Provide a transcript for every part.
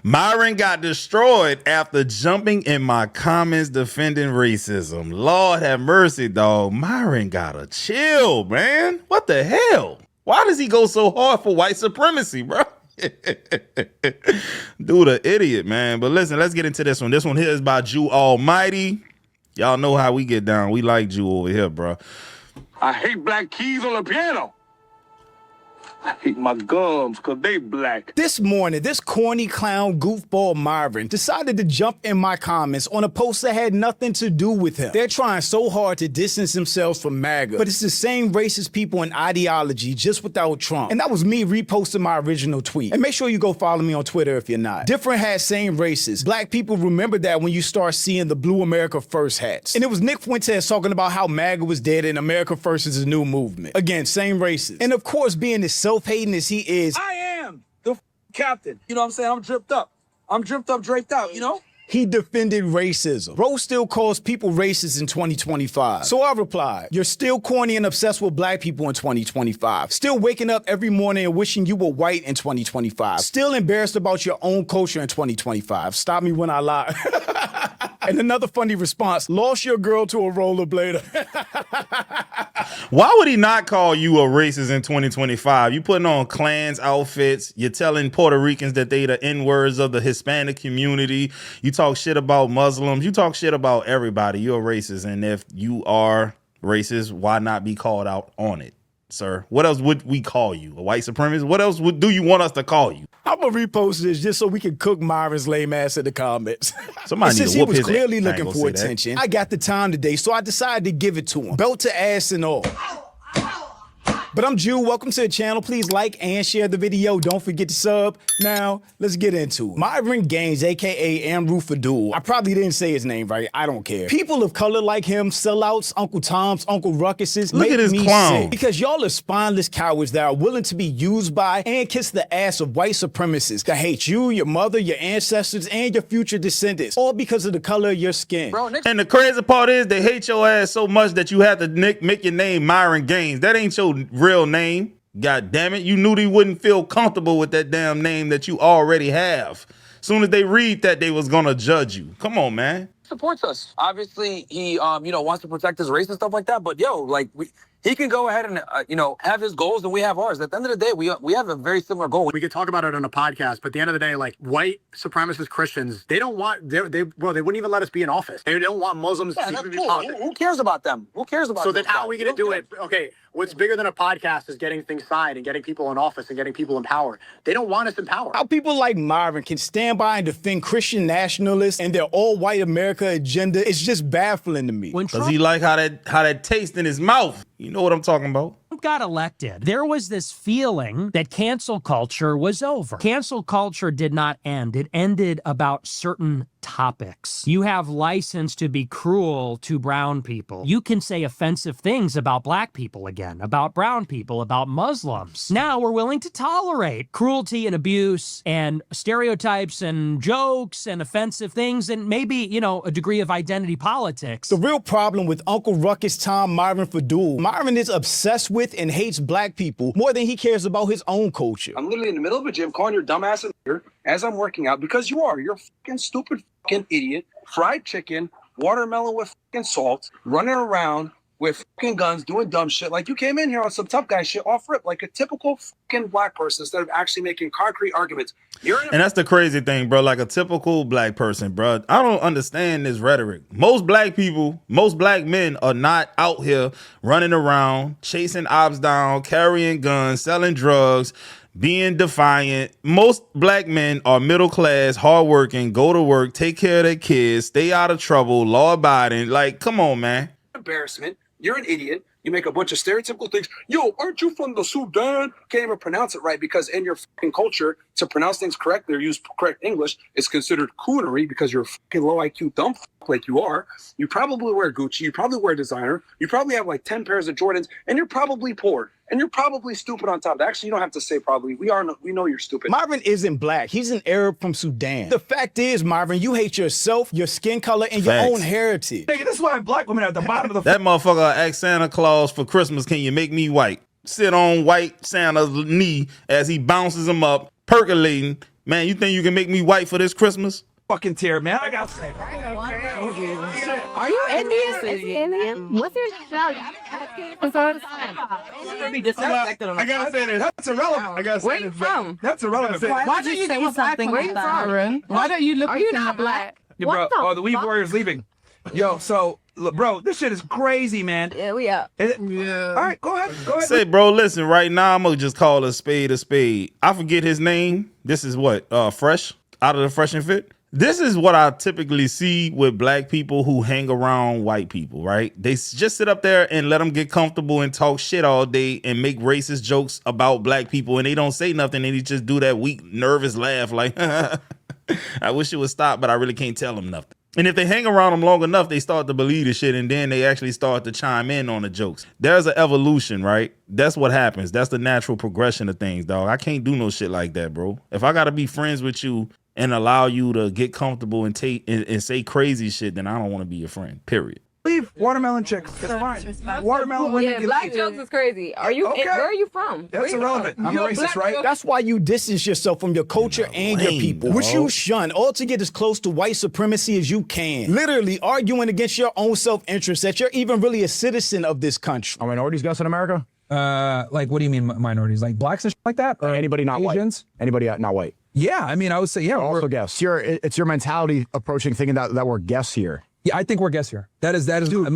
Myron got destroyed after jumping in my comments defending racism. Lord have mercy, dog. Myron gotta chill, man. What the hell? Why does he go so hard for white supremacy, bro? Dude, an idiot, man. But listen, let's get into this one. This one here is by Jew Almighty. Y'all know how we get down. We like Jew over here, bro. I hate black keys on the piano. I hate my gums because they black. This morning, this corny clown goofball Myron decided to jump in my comments on a post that had nothing to do with him. They're trying so hard to distance themselves from MAGA, but it's the same racist people and ideology just without Trump. And that was me reposting my original tweet. And make sure you go follow me on Twitter if you're not. Different has same races. Black people remember that when you start seeing the Blue America First hats. And it was Nick Fuentes talking about how MAGA was dead and America First is a new movement. Again, same races. And of course, being as self-hating as he is, I am the captain. You know what I'm saying? I'm dripped up. I'm dripped up, draped out, you know? he defended racism. Bro still calls people racist in 2025. So I replied, you're still corny and obsessed with black people in 2025. Still waking up every morning and wishing you were white in 2025. Still embarrassed about your own culture in 2025. Stop me when I lie. And another funny response, lost your girl to a rollerblader. Why would he not call you a racist in 2025? You putting on Klans outfits. You're telling Puerto Ricans that they the N-words of the Hispanic community. You talk shit about Muslims. You talk shit about everybody. You're a racist. And if you are racist, why not be called out on it, sir? What else would we call you? A white supremacist? What else do you want us to call you? I'm gonna repost this just so we can cook Myron's lame ass in the comments. Somebody need since to he whoop was his clearly ass. looking for attention, I got the time today, so I decided to give it to him. Belt to ass and all. But I'm Jew. Welcome to the channel. Please like and share the video. Don't forget to sub. Now, let's get into it. Myron Gaines, aka Amru Fadul. I probably didn't say his name right. I don't care. People of color like him, sellouts, Uncle Toms, Uncle Ruckuses, Look make at this me clown. sick. Because y'all are spineless cowards that are willing to be used by and kiss the ass of white supremacists that hate you, your mother, your ancestors, and your future descendants, all because of the color of your skin. Bro, And the crazy part is they hate your ass so much that you have to make your name Myron Gaines. That ain't your real name. God damn it. You knew they wouldn't feel comfortable with that damn name that you already have. Soon as they read that, they was gonna judge you. Come on, man. supports us. Obviously, he, wants to protect his race and stuff like that. But he can go ahead and, have his goals and we have ours. At the end of the day, we have a very similar goal. We could talk about it on a podcast, but at the end of the day, like white supremacist Christians, they don't want, they wouldn't even let us be in office. They don't want Muslims to even be politics. Who cares about them? Who cares about them? So then how are we going to do it? Okay, what's bigger than a podcast is getting things signed and getting people in office and getting people in power. They don't want us in power. How people like Myron can stand by and defend Christian nationalists and their all-white America agenda is just baffling to me. Because he like how that taste in his mouth. You know what I'm talking about. Got elected, there was this feeling that cancel culture was over. Cancel culture did not end. It ended about certain topics. You have license to be cruel to brown people. You can say offensive things about black people again, about brown people, about Muslims. Now we're willing to tolerate cruelty and abuse and stereotypes and jokes and offensive things and maybe, a degree of identity politics. The real problem with Uncle Ruckus Tom Myron Fadul, Myron is obsessed with and hates black people more than he cares about his own culture. I'm literally in the middle of a gym calling your dumb ass here as I'm working out because you are. You're a fucking stupid fucking idiot. Fried chicken, watermelon with fucking salt, running around with fucking guns, doing dumb shit. Like you came in here on some tough guy shit off rip, like a typical fucking black person instead of actually making concrete arguments. And that's the crazy thing, bro. Like a typical black person, bro. I don't understand this rhetoric. Most black people, most black men are not out here running around, chasing ops down, carrying guns, selling drugs, being defiant. Most black men are middle class, hardworking, go to work, take care of their kids, stay out of trouble, law abiding. Like, come on, man. Embarrassment. You're an idiot. You make a bunch of stereotypical things. Yo, aren't you from the Sudan? Can't even pronounce it right because in your fucking culture, to pronounce things correctly or use correct English is considered coonery because you're fucking low IQ dumb like you are. You probably wear Gucci. You probably wear designer. You probably have like 10 pairs of Jordans and you're probably poor. And you're probably stupid on top of that. Actually, you don't have to say probably. We know you're stupid. Myron isn't black. He's an Arab from Sudan. The fact is, Myron, you hate yourself, your skin color, and your own heritage. Nigga, that's why black women are at the bottom of the That motherfucker asked Santa Claus for Christmas, can you make me white? Sit on white Santa's knee as he bounces him up, percolating, Man, you think you can make me white for this Christmas? Fucking tear, man. I got. Are you Indian? Is he Indian? What's your I gotta say that. That's irrelevant. Where you from? That's irrelevant. Why don't you say something? Where you from? Why don't you look? Are you not black? Yo, bro, the Weave Warrior's leaving. Yo, so, look, bro, this shit is crazy, man. Yeah, we up. Yeah. All right, go ahead. Say, bro, listen, right now, I'm going to just call a spade a spade. I forget his name. This is what? Fresh? Out of the Fresh and Fit? This is what I typically see with black people who hang around white people, right? They just sit up there and let them get comfortable and talk shit all day and make racist jokes about black people, and they don't say nothing, and they just do that weak, nervous laugh like, I wish it would stop, but I really can't tell them nothing. And if they hang around them long enough, they start to believe the shit, and then they actually start to chime in on the jokes. There's an evolution, right? That's what happens. That's the natural progression of things, dog. I can't do no shit like that, bro. If I got to be friends with you and allow you to get comfortable and take and say crazy shit, then I don't want to be your friend, period. Leave watermelon chicks. It's fine. Watermelon women. Yeah, black jokes is crazy. Are you? Okay. Where are you from? That's irrelevant. I'm a racist, right? That's why you distance yourself from your culture and your people, which you shun, all to get as close to white supremacy as you can. Literally arguing against your own self-interest that you're even really a citizen of this country. Are minorities guys in America? Like, what do you mean minorities? Like blacks and shit like that? Or anybody not Asians? White? Anybody not white? Yeah, I mean, I would say, yeah. Also guests. It's your mentality approaching thinking that we're guests here. Yeah, I think we're guests here. That is. Dude,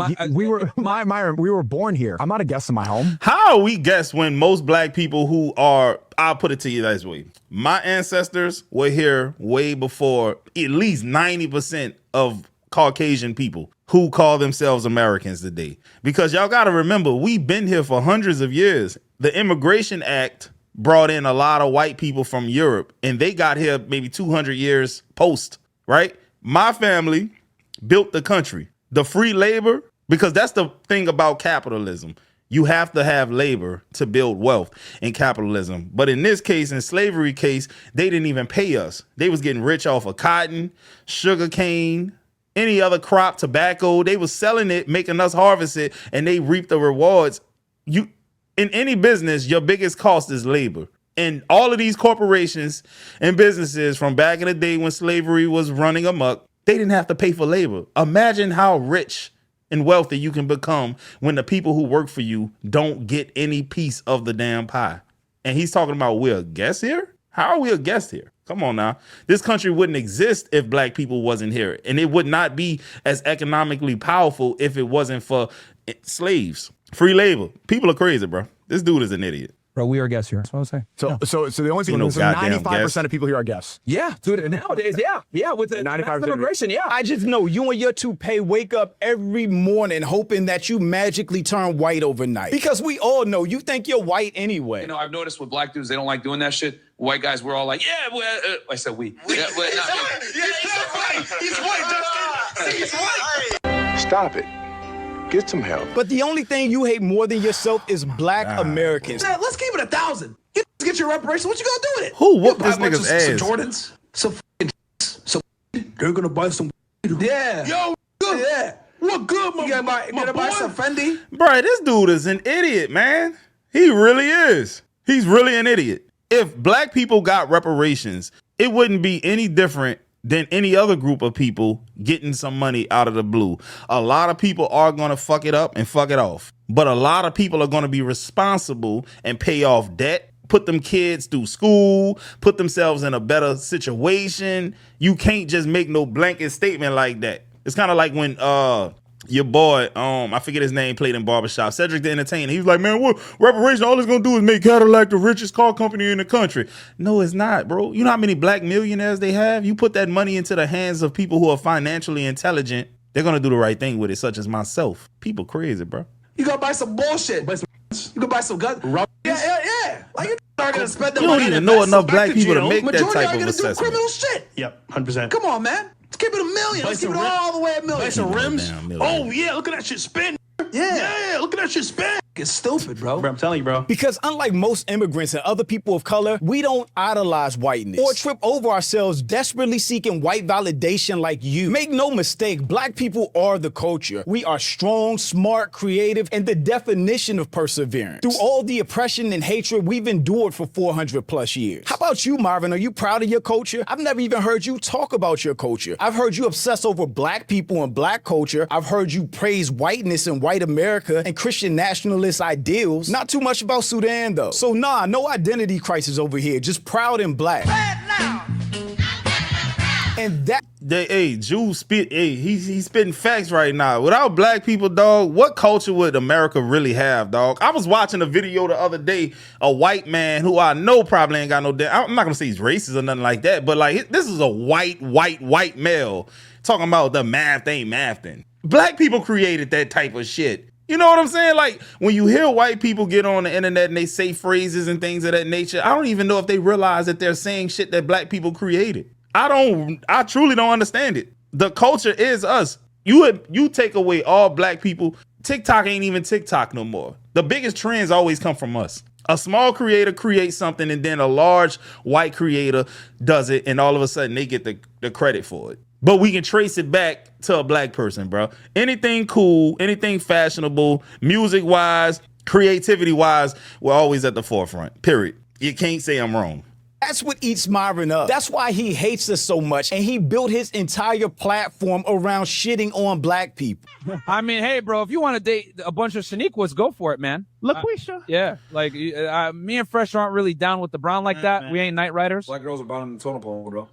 Myron, we were born here. I'm not a guest in my home. How are we guests when most black people who are, I'll put it to you this way. My ancestors were here way before at least 90% of Caucasian people who call themselves Americans today. Because y'all got to remember, we've been here for hundreds of years. The Immigration Act brought in a lot of white people from Europe, and they got here maybe 200 years post, right? My family built the country. The free labor, because that's the thing about capitalism. You have to have labor to build wealth in capitalism. But in this case, in slavery case, they didn't even pay us. They was getting rich off of cotton, sugar cane, any other crop, tobacco. They was selling it, making us harvest it, and they reap the rewards. In any business, your biggest cost is labor. And all of these corporations and businesses from back in the day when slavery was running amok, they didn't have to pay for labor. Imagine how rich and wealthy you can become when the people who work for you don't get any piece of the damn pie. And he's talking about we're a guest here? How are we a guest here? Come on now. This country wouldn't exist if black people wasn't here. And it would not be as economically powerful if it wasn't for slaves. Free labor. People are crazy, bro. This dude is an idiot. Bro, we are guests here. That's what I was saying. So the only people, 95% of people here are guests. Yeah, dude. Nowadays, yeah, with the 95% immigration, yeah. I just know you and your toupee wake up every morning hoping that you magically turn white overnight. Because we all know you think you're white anyway. You know, I've noticed with black dudes, they don't like doing that shit. White guys, we're all like, yeah, I said we. Yeah, not me. He's white, Justin. He's white. Stop it. Get some help. But the only thing you hate more than yourself is black Americans. Let's keep it 1,000. Get your reparations. What you gonna do with it? Who whooped this nigga's ass? Some Jordans. Some they're gonna buy some. Yeah. Yo, good. Yeah. What good, my You gotta buy some Fendi. Bro, this dude is an idiot, man. He really is. He's really an idiot. If black people got reparations, it wouldn't be any different than any other group of people getting some money out of the blue. A lot of people are going to fuck it up and fuck it off. But a lot of people are going to be responsible and pay off debt, put them kids through school, put themselves in a better situation. You can't just make no blanket statement like that. It's kind of like when your boy, I forget his name, played in Barbershop, Cedric the Entertainer. He was like, man, what reparation? All it's gonna do is make Cadillac the richest car company in the country. No, it's not, bro. You know how many black millionaires they have? You put that money into the hands of people who are financially intelligent, they're gonna do the right thing with it, such as myself. People crazy, bro. You gotta buy some bullshit. You can buy some guns. Yeah. Like you are gonna spend the money. You don't even know enough black people to make that type of assessment. assessment. Do criminal shit. Yep, 100%. Come on, man. Let's keep it $1 million. Let's keep it all the way $1 million. Buy some rims. Oh, yeah, look at that shit spin. Yeah, look at that shit spin. It's stupid, bro. I'm telling you, bro. Because unlike most immigrants and other people of color, we don't idolize whiteness or trip over ourselves desperately seeking white validation like you. Make no mistake, black people are the culture. We are strong, smart, creative, and the definition of perseverance. Through all the oppression and hatred we've endured for 400 plus years. How about you, Myron? Are you proud of your culture? I've never even heard you talk about your culture. I've heard you obsess over black people and black culture. I've heard you praise whiteness and white America and Christian nationalism ideals. Not too much about Sudan though. So nah, no identity crisis over here. Just proud and black. And that Jew spit. He's spitting facts right now. Without black people, dog, what culture would America really have, dog? I was watching a video the other day, a white man who I know probably ain't got no. I'm not gonna say he's racist or nothing like that, but like this is a white male talking about the math ain't mathing. Black people created that type of shit. You know what I'm saying? Like when you hear white people get on the internet and they say phrases and things of that nature, I don't even know if they realize that they're saying shit that black people created. I truly don't understand it. The culture is us. You take away all black people, TikTok ain't even TikTok no more. The biggest trends always come from us. A small creator creates something and then a large white creator does it and all of a sudden they get the credit for it. But we can trace it back to a black person, bro. Anything cool, anything fashionable, music-wise, creativity-wise, we're always at the forefront, period. You can't say I'm wrong. That's what eats Myron up. That's why he hates us so much, and he built his entire platform around shitting on black people. I mean, hey, bro, if you want to date a bunch of Shaniquas, go for it, man. LaQuisha. Yeah, like me and Fresh aren't really down with the brown like that. Man. We ain't night riders. Black girls are bottom of the totem pole, bro.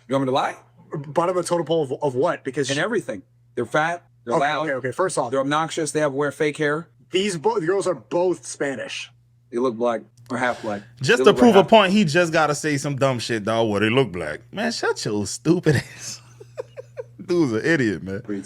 You want me to lie? Bottom of the totem pole of what? Because in everything. They're fat. They're loud. Okay. First off, they're obnoxious. They wear fake hair. These girls are both Spanish. They look black or half black. Just to prove a point, he just got to say some dumb shit, dog. Well, they look black. Man, shut your stupid ass. Dude's an idiot, man.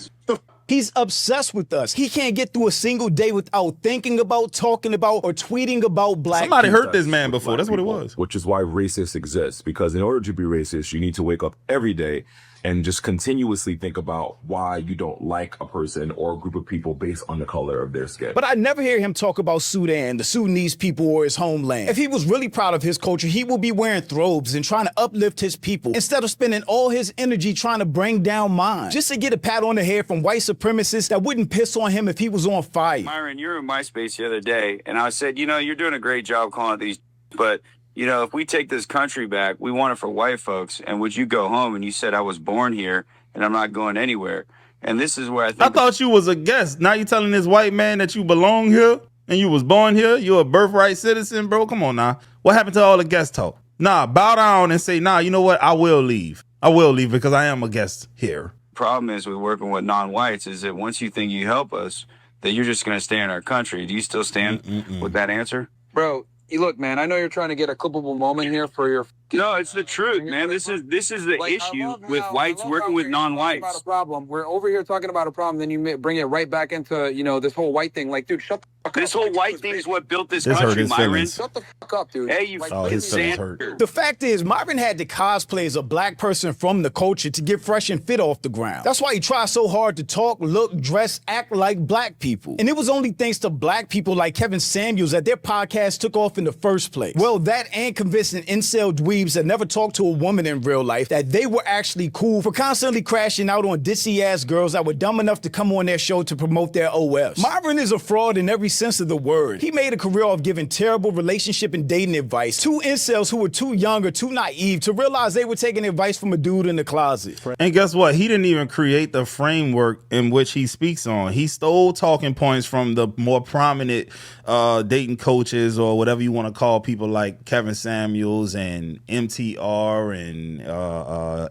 He's obsessed with us. He can't get through a single day without thinking about, talking about, or tweeting about black people. Somebody hurt this man before. That's what it was. Which is why racists exist. Because in order to be racist, you need to wake up every day and just continuously think about why you don't like a person or a group of people based on the color of their skin. But I never hear him talk about Sudan, the Sudanese people, or his homeland. If he was really proud of his culture, he would be wearing throbes and trying to uplift his people instead of spending all his energy trying to bring down mine. Just to get a pat on the head from white supremacists that wouldn't piss on him if he was on fire. Myron, you were in MySpace the other day, and I said, you know, you're doing a great job calling it these, but you know, if we take this country back, we want it for white folks. And would you go home? And you said, I was born here and I'm not going anywhere. And this is where I thought you was a guest. Now you telling this white man that you belong here and you was born here? You're a birthright citizen, bro. Come on now. What happened to all the guest talk? Nah, bow down and say, nah, you know what? I will leave. I will leave because I am a guest here. Problem is with working with non-whites is that once you think you help us, that you're just going to stay in our country. Do you still stand with that answer? Bro. Look, man, I know you're trying to get a clippable moment here for your... No, it's the truth, man. This is the issue with whites working with non-whites. About a problem. We're over here talking about a problem, then you bring it right back into, you know, this whole white thing. Like, dude, shut the fuck up. This whole white thing is what built this country, Myron. Shut the fuck up, dude. Hey, you his feelings hurt. The fact is, Myron had to cosplay as a black person from the culture to get Fresh and Fit off the ground. That's why he tried so hard to talk, look, dress, act like black people. And it was only thanks to black people like Kevin Samuels that their podcast took off in the first place. Well, that and convincing incel dweebs that never talked to a woman in real life that they were actually cool for constantly crashing out on ditzy-ass girls that were dumb enough to come on their show to promote their OFs. Myron is a fraud in every sense of the word. He made a career of giving terrible relationship and dating advice to incels who were too young or too naive to realize they were taking advice from a dude in the closet. And guess what? He didn't even create the framework in which he speaks on. He stole talking points from the more prominent dating coaches or whatever you want to call people like Kevin Samuels and MTR and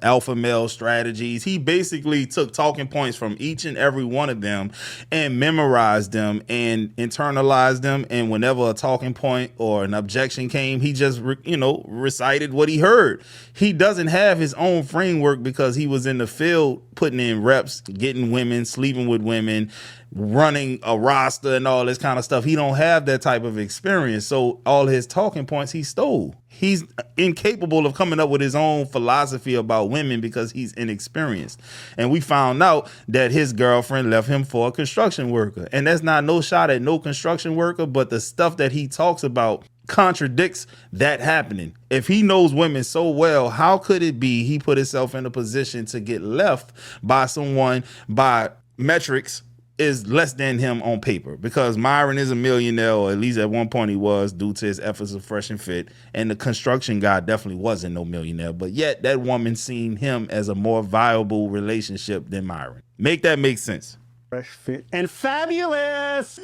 alpha male strategies. He basically took talking points from each and every one of them and memorized them and internalized them. And whenever a talking point or an objection came, he just, recited what he heard. He doesn't have his own framework because he was in the field putting in reps, getting women, sleeping with women, running a roster and all this kind of stuff. He don't have that type of experience. So all his talking points he stole. he's incapable of coming up with his own philosophy about women because he's inexperienced. And we found out that his girlfriend left him for a construction worker. And that's not no shot at no construction worker, but the stuff that he talks about contradicts that happening. If he knows women so well, how could it be he put himself in a position to get left by someone by metrics is less than him on paper? Because Myron is a millionaire, or at least at one point he was, due to his efforts of Fresh and Fit, and the construction guy definitely wasn't no millionaire, but yet that woman seen him as a more viable relationship than Myron. Make that make sense. Fresh, Fit, and fabulous.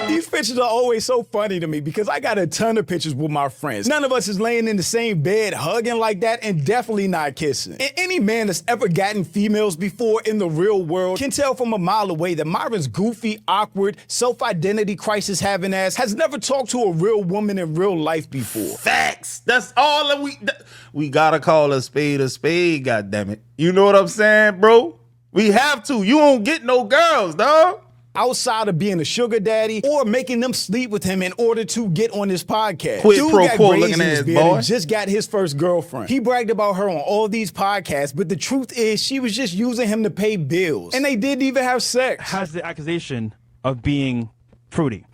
These pictures are always so funny to me because I got a ton of pictures with my friends. None of us is laying in the same bed hugging like that, and definitely not kissing. And any man that's ever gotten females before in the real world can tell from a mile away that Myron's goofy, awkward, self-identity crisis having ass has never talked to a real woman in real life before. Facts. That's all that we gotta call a spade, goddammit. You know what I'm saying, bro? We have to. You won't get no girls, dog. Outside of being a sugar daddy or making them sleep with him in order to get on this podcast. Quid Dude pro got quo braids looking in his ass beard boy. and just got his first girlfriend. He bragged about her on all these podcasts, but the truth is she was just using him to pay bills. And they didn't even have sex. Has the accusation of being fruity.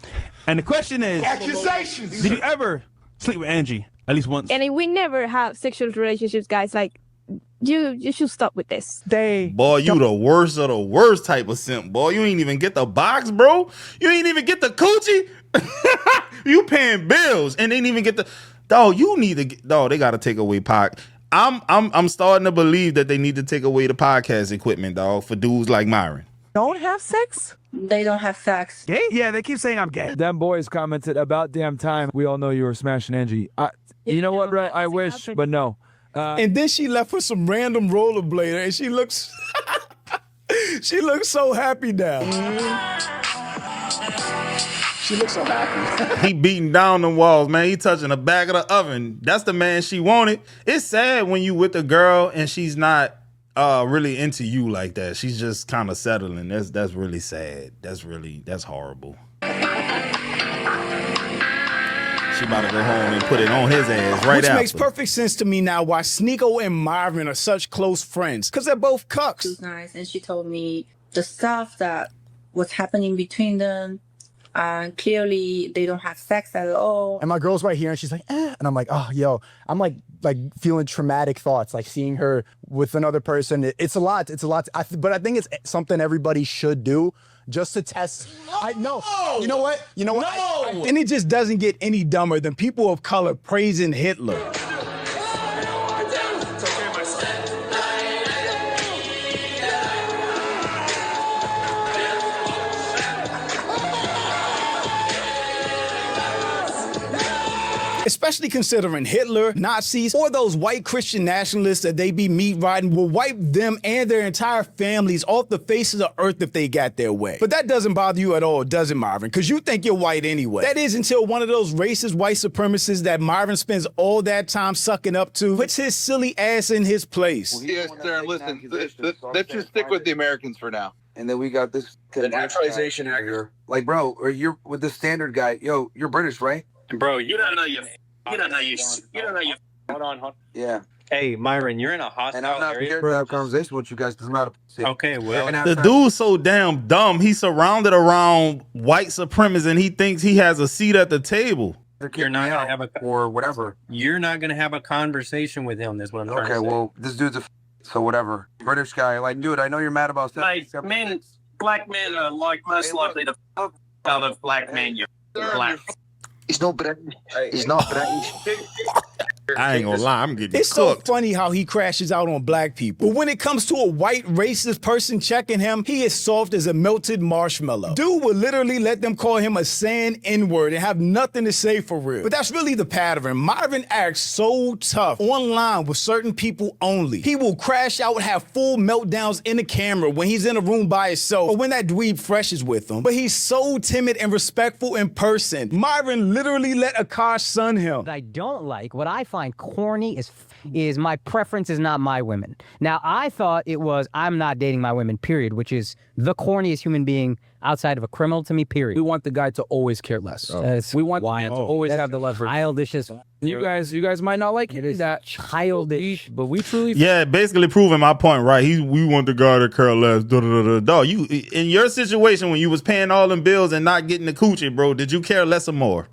And the question is, Accusations. did you ever sleep with Angie at least once? And we never have sexual relationships, guys. Like, you should stop with this. Boy, you the worst of the worst type of simp, boy. You ain't even get the box, bro. You ain't even get the coochie. You paying bills and they ain't even get the dog. You need to get, dog. They gotta take away I'm starting to believe that they need to take away the podcast equipment, dog, for dudes like Myron. Don't have sex? They don't have sex. Gay? Yeah, they keep saying I'm gay. Them boys commented about damn time. We all know you were smashing Angie. You know what, Red? I wish, but no. And then she left for some random rollerblader, and she looks so happy now. She looks so happy. He beating down them walls, man. He touching the back of the oven. That's the man she wanted. It's sad when you with a girl and she's not really into you like that. She's just kind of settling. That's really sad. That's horrible. She about to go home and put it on his ass right after. Which makes perfect sense to me now why Sneeko and Myron are such close friends, because they're both cucks. She was nice, and she told me the stuff that was happening between them. Clearly, they don't have sex at all. And my girl's right here, and she's like, eh. And I'm like, oh, yo. I'm like feeling traumatic thoughts, like seeing her with another person. It's a lot. It's a lot. But I think it's something everybody should do. Just to test. No. You know what? No. And it just doesn't get any dumber than people of color praising Hitler. Especially considering Hitler, Nazis, or those white Christian nationalists that they be meat riding will wipe them and their entire families off the face of the earth if they got their way. But that doesn't bother you at all, does it, Myron? Because you think you're white anyway. That is until one of those racist white supremacists that Myron spends all that time sucking up to puts his silly ass in his place. Well, yes, sir. Listen, let's just stick with the Americans for now. And then we got this the naturalization act here. Like, bro, or you're with the standard guy. Yo, you're British, right? Bro, you don't know you. Hold on. Yeah. Hey, Myron, you're in a hostile And I'm not area. here to have a conversation with you guys. Doesn't matter. Okay, well. The dude's so damn dumb. He's surrounded around white supremacists and he thinks he has a seat at the table. You're not gonna have or whatever. You're not gonna have a conversation with him. That's what I'm trying to say. Okay, well, this dude's so whatever. British guy, like, dude, I know you're mad about Like, men, black men are like most likely to out of black men. You're black. He's not British. He's not British. I ain't gonna lie, I'm getting It's cooked. so funny how he crashes out on black people. But when it comes to a white racist person checking him, he is soft as a melted marshmallow. Dude will literally let them call him a sand N-word and have nothing to say for real. But that's really the pattern. Myron acts so tough online with certain people only. He will crash out and have full meltdowns in the camera when he's in a room by himself or when that dweeb fresh is with him. But he's so timid and respectful in person. Myron literally let Akash son him. What I don't like, what I find find corny is my preference is not my women. Now, I thought it was I'm not dating my women, period, which is the corniest human being outside of a criminal to me, period. We want the guy to always care less. We want the man to always have the leverage. Childish as you guys might not like it. That childish, but we truly. Yeah, basically proving my point, right? We want the guy to care less. Dog, you in your situation when you was paying all them bills and not getting the coochie, bro, did you care less or more?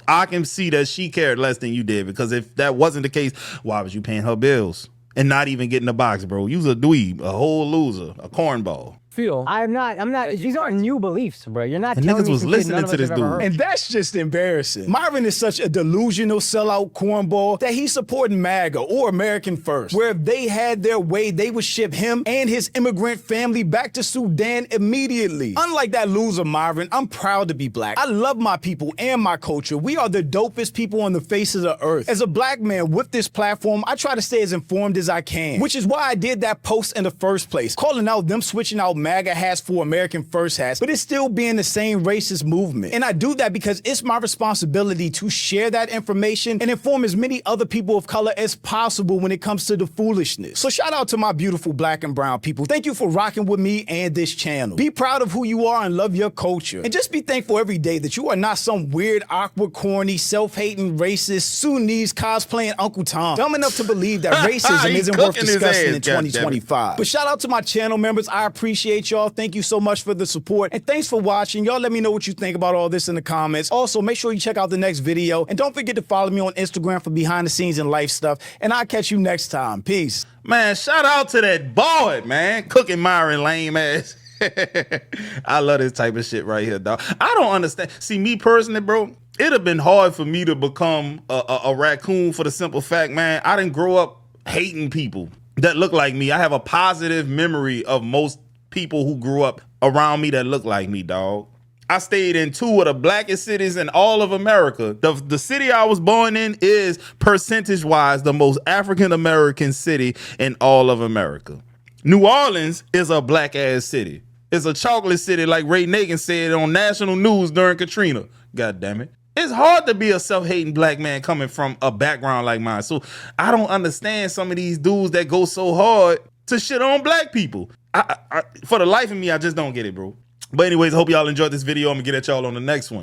I can see that she cared less than you did, because if that wasn't the case, why was you paying her bills and not even getting the box, bro? You's a dweeb, a whole loser, a cornball. I'm not. These aren't new beliefs, bro. You're not And telling niggas me was some shit listening none of to us this have ever dude. heard. And that's just embarrassing. Myron is such a delusional sellout cornball that he's supporting MAGA or American First, where if they had their way, they would ship him and his immigrant family back to Sudan immediately. Unlike that loser Myron, I'm proud to be black. I love my people and my culture. We are the dopest people on the face of the earth. As a black man with this platform, I try to stay as informed as I can, which is why I did that post in the first place, calling out them switching out MAGA hats for American First hats, but it's still being the same racist movement. And I do that because it's my responsibility to share that information and inform as many other people of color as possible when it comes to the foolishness. So shout out to my beautiful black and brown people. Thank you for rocking with me and this channel. Be proud of who you are and love your culture. And just be thankful every day that you are not some weird, awkward, corny, self-hating, racist, Sunnis cosplaying Uncle Tom, dumb enough to believe that racism isn't worth discussing in 2025. But shout out to my channel members. I appreciate y'all. Thank you so much for the support, and thanks for watching. Y'all let me know what you think about all this in the comments. Also, make sure you check out the next video, and don't forget to follow me on Instagram for behind the scenes and life stuff, and I'll catch you next time. Peace. Man, shout out to that boy, man. Cooking Myron, lame ass. I love this type of shit right here, dog. I don't understand. See, me personally, bro, it'd have been hard for me to become a raccoon for the simple fact, man, I didn't grow up hating people that look like me. I have a positive memory of most people who grew up around me that look like me, dog. I stayed in two of the blackest cities in all of America. The city I was born in is percentage-wise the most African-American city in all of America. New Orleans is a black-ass city. It's a chocolate city, like Ray Nagin said on national news during Katrina. God damn it. It's hard to be a self-hating black man coming from a background like mine. So I don't understand some of these dudes that go so hard to shit on black people. For the life of me, I just don't get it, bro. But anyways, I hope y'all enjoyed this video. I'm gonna get at y'all on the next one.